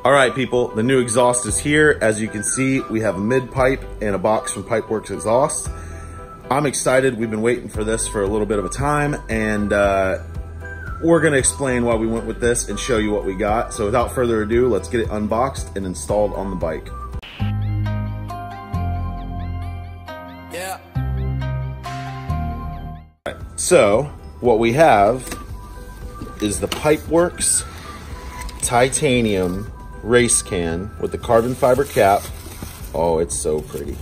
All right, people, the new exhaust is here. As you can see, we have a mid pipe and a box from PIPEWERKS exhaust. I'm excited. We've been waiting for this for a little bit of a time, and we're gonna explain why we went with this and show you what we got. So without further ado, let's get it unboxed and installed on the bike. Yeah. All right, so what we have is the PIPEWERKS titanium race can with the carbon fiber cap. Oh, it's so pretty.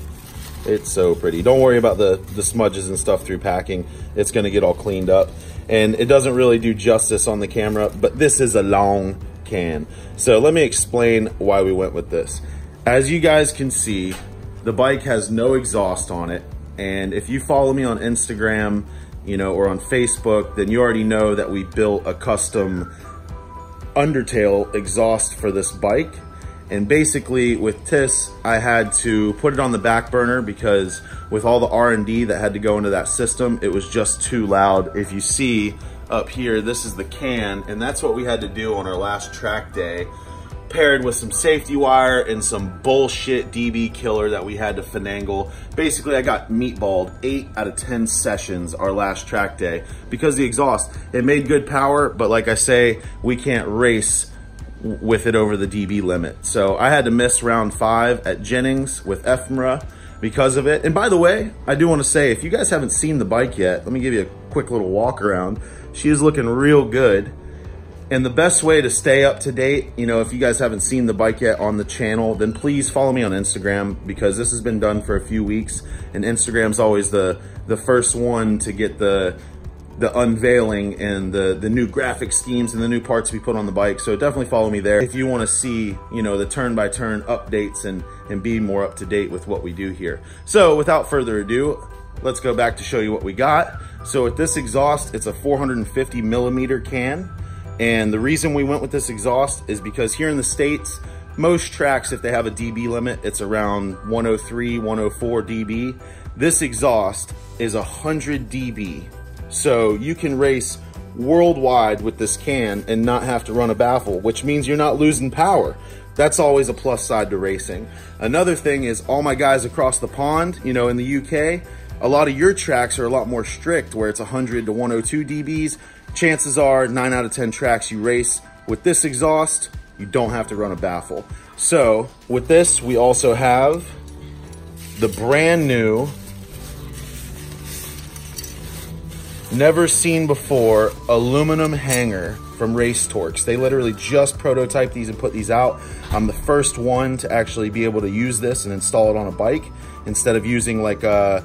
It's so pretty. Don't worry about the smudges and stuff through packing. It's gonna get all cleaned up. And it doesn't really do justice on the camera, but this is a long can. So let me explain why we went with this. As you guys can see, the bike has no exhaust on it. And if you follow me on Instagram, or on Facebook, then you already know that we built a custom undertail exhaust for this bike. And basically with this, I had to put it on the back burner because with all the R&D that had to go into that system, it was just too loud. If you see up here, this is the can, and that's what we had to do on our last track day, paired with some safety wire and some bullshit DB killer that we had to finagle. Basically, I got meatballed 8 out of 10 sessions our last track day because the exhaust, it made good power, but like I say, we can't race with it over the DB limit. So I had to miss round 5 at Jennings with ephemera because of it. And by the way, I do want to say, if you guys haven't seen the bike yet, let me give you a quick little walk around. She is looking real good. And the best way to stay up to date, if you guys haven't seen the bike yet on the channel, then please follow me on Instagram because this has been done for a few weeks, and Instagram's always the first one to get the unveiling and the new graphic schemes and the new parts we put on the bike. So definitely follow me there if you want to see, the turn-by-turn updates and be more up to date with what we do here. So without further ado, let's go back to show you what we got. So with this exhaust, it's a 450 millimeter can. And the reason we went with this exhaust is because here in the States, most tracks, if they have a dB limit, it's around 103, 104 dB. This exhaust is 100 dB. So you can race worldwide with this can and not have to run a baffle, which means you're not losing power. That's always a plus side to racing. Another thing is all my guys across the pond, in the UK, a lot of your tracks are a lot more strict where it's 100 to 102 dBs. Chances are 9 out of 10 tracks you race with this exhaust, you don't have to run a baffle. So with this, we also have the brand new, never seen before aluminum hanger from Race Torques. They literally just prototyped these and put these out. I'm the first one to actually be able to use this and install it on a bike instead of using like a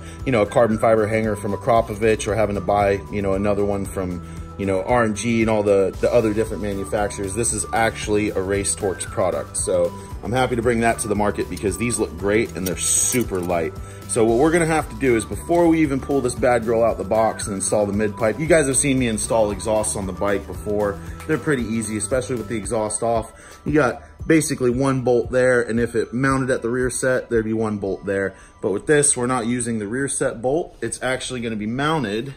carbon fiber hanger from a Kropovich or having to buy, another one from, R&G and all the other different manufacturers. This is actually a Race Torques product. So I'm happy to bring that to the market because these look great and they're super light. So what we're gonna have to do is before we even pull this bad girl out the box and install the mid pipe, you guys have seen me install exhausts on the bike before. They're pretty easy, especially with the exhaust off. You got basically one bolt there, and if it mounted at the rear set, there'd be one bolt there. But with this, we're not using the rear set bolt. It's actually gonna be mounted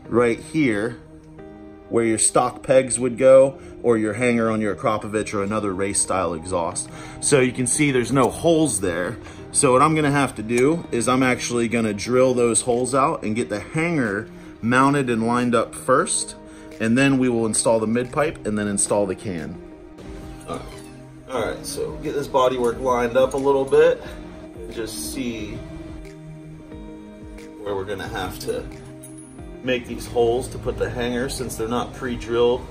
right here where your stock pegs would go or your hanger on your Kropovich or another race style exhaust. So you can see there's no holes there. So what I'm gonna have to do is I'm actually gonna drill those holes out and get the hanger mounted and lined up first, and then we will install the mid pipe and then install the can. All right, so get this bodywork lined up a little bit and just see where we're gonna have to make these holes to put the hanger since they're not pre-drilled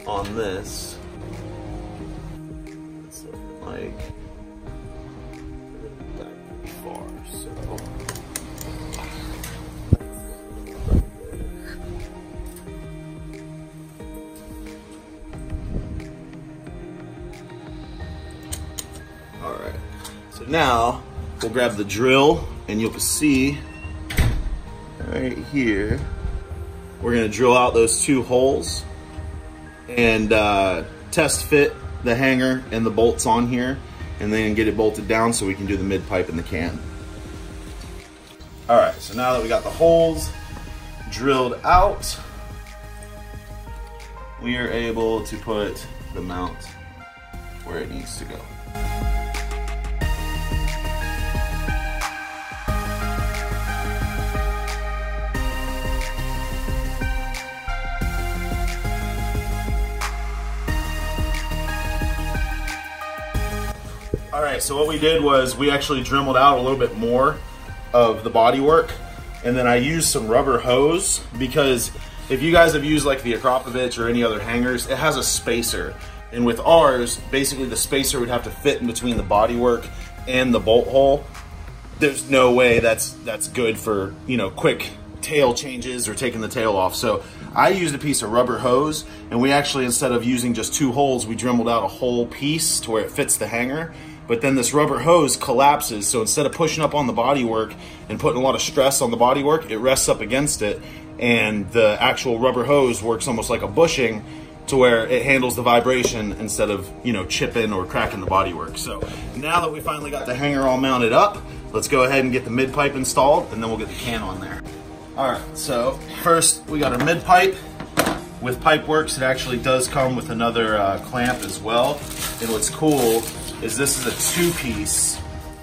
on this. It's like back pretty far, so. All right, so now we'll grab the drill and you'll see right here, we're gonna drill out those 2 holes and test fit the hanger and the bolts on here and then get it bolted down so we can do the mid pipe in the can. All right, so now that we got the holes drilled out, we are able to put the mount where it needs to go. All right, so what we did was we actually dremeled out a little bit more of the bodywork, and then I used some rubber hose, because if you guys have used like the Acropovich or any other hangers, it has a spacer. And with ours, basically the spacer would have to fit in between the bodywork and the bolt hole. There's no way that's good for, you know, quick tail changes or taking the tail off. So I used a piece of rubber hose, and we actually, instead of using just 2 holes, we dremeled out a whole piece to where it fits the hanger. But then this rubber hose collapses, so instead of pushing up on the bodywork and putting a lot of stress on the bodywork, it rests up against it, and the actual rubber hose works almost like a bushing to where it handles the vibration instead of, you know, chipping or cracking the bodywork. So now that we finally got the hanger all mounted up, let's go ahead and get the mid pipe installed, and then we'll get the can on there. All right, so first we got our mid pipe. With PIPEWERKS, it actually does come with another clamp as well. And what's cool is this is a 2-piece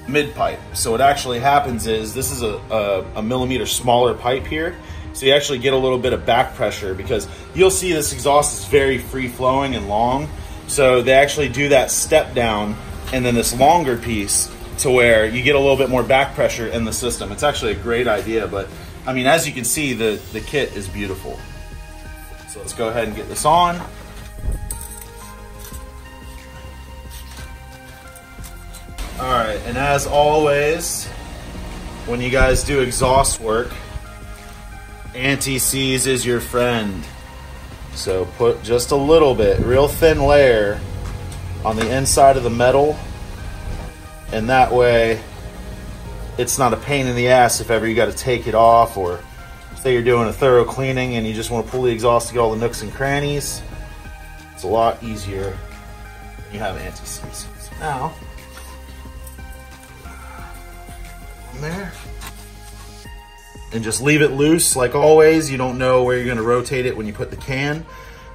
mid pipe. So what actually happens is this is a millimeter smaller pipe here. So you actually get a little bit of back pressure, because you'll see this exhaust is very free flowing and long. So they actually do that step down and then this longer piece to where you get a little bit more back pressure in the system. It's actually a great idea, but I mean, as you can see, the kit is beautiful. So let's go ahead and get this on. All right, and as always, when you guys do exhaust work, anti-seize is your friend. So put just a little bit, real thin layer on the inside of the metal, and that way it's not a pain in the ass if ever you got to take it off, or say you're doing a thorough cleaning and you just want to pull the exhaust to get all the nooks and crannies. It's a lot easier when you have anti-seize. So now, on there, and just leave it loose like always. You don't know where you're going to rotate it when you put the can,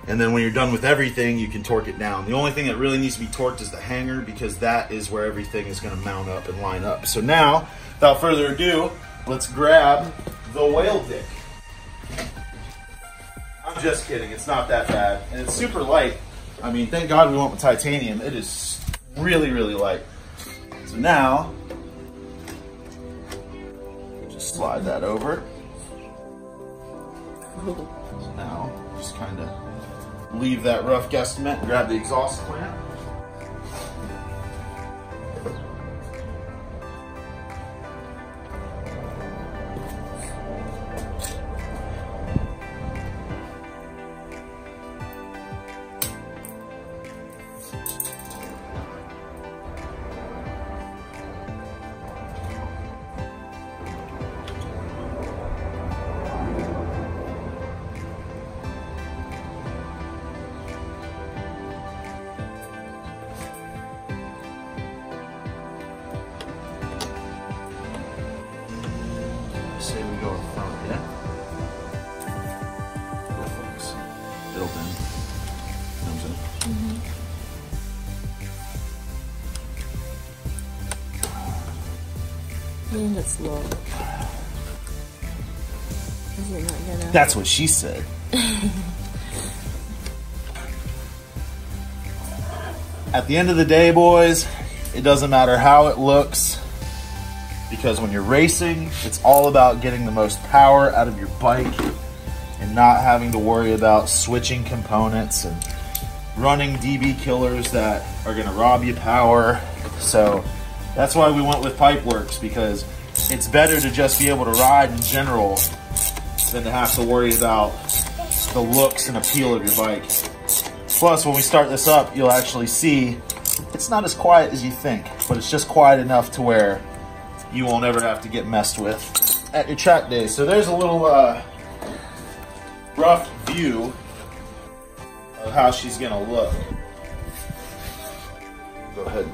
and then when you're done with everything, you can torque it down. The only thing that really needs to be torqued is the hanger, because that is where everything is going to mount up and line up. So now, without further ado, let's grab the whale dick. I'm just kidding, it's not that bad, and it's super light. I mean, thank God we went with titanium. It is really, really light. So now, just slide that over. So now, just kind of leave that rough guesstimate and grab the exhaust clamp. Say we go in front, yeah? Perfect. Built in. Comes in. And it's low. Is it not gonna? That's what she said. At the end of the day, boys, it doesn't matter how it looks, because when you're racing, it's all about getting the most power out of your bike and not having to worry about switching components and running DB killers that are gonna rob you power. So that's why we went with PIPEWERKS, because it's better to just be able to ride in general than to have to worry about the looks and appeal of your bike. Plus, when we start this up, you'll actually see it's not as quiet as you think, but it's just quiet enough to where you won't ever have to get messed with at your track days. So there's a little rough view of how she's gonna look. Go ahead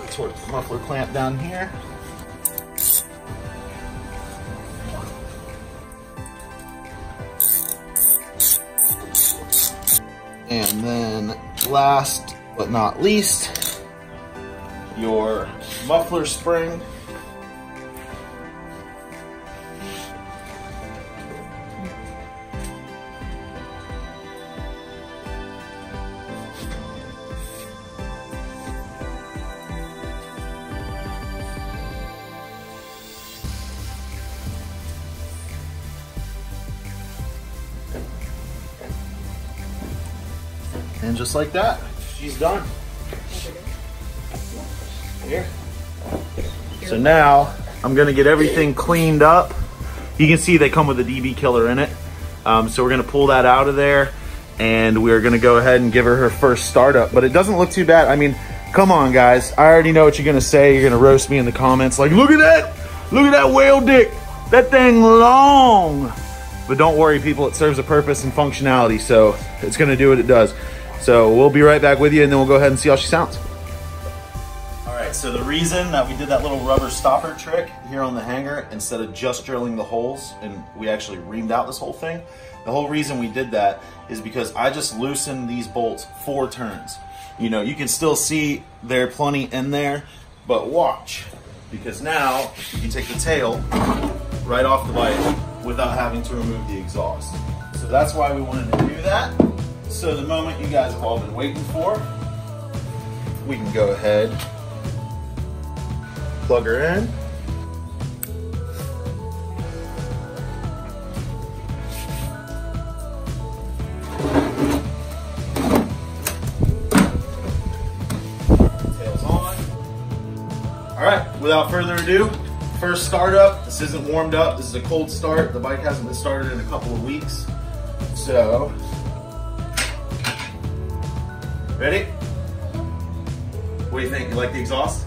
and torque the muffler clamp down here. And then last but not least, your muffler spring. And just like that, she's done. Here. So now I'm gonna get everything cleaned up. You can see they come with a DB killer in it. So we're gonna pull that out of there and we're gonna go ahead and give her her first startup, but it doesn't look too bad. I mean, come on guys. I already know what you're gonna say. You're gonna roast me in the comments like, look at that whale dick. That thing long. But don't worry people, it serves a purpose and functionality. So it's gonna do what it does. So we'll be right back with you and then we'll go ahead and see how she sounds. All right, so the reason that we did that little rubber stopper trick here on the hanger, instead of just drilling the holes, and we actually reamed out this whole thing, the whole reason we did that is because I just loosened these bolts 4 turns. You know, you can still see there are plenty in there, but watch, because now you can take the tail right off the bike without having to remove the exhaust. So that's why we wanted to do that. So the moment you guys have all been waiting for, we can go ahead, plug her in. Tail's on. All right, without further ado, first startup. This isn't warmed up. This is a cold start. The bike hasn't been started in a couple of weeks. So, ready? What do you think? You like the exhaust?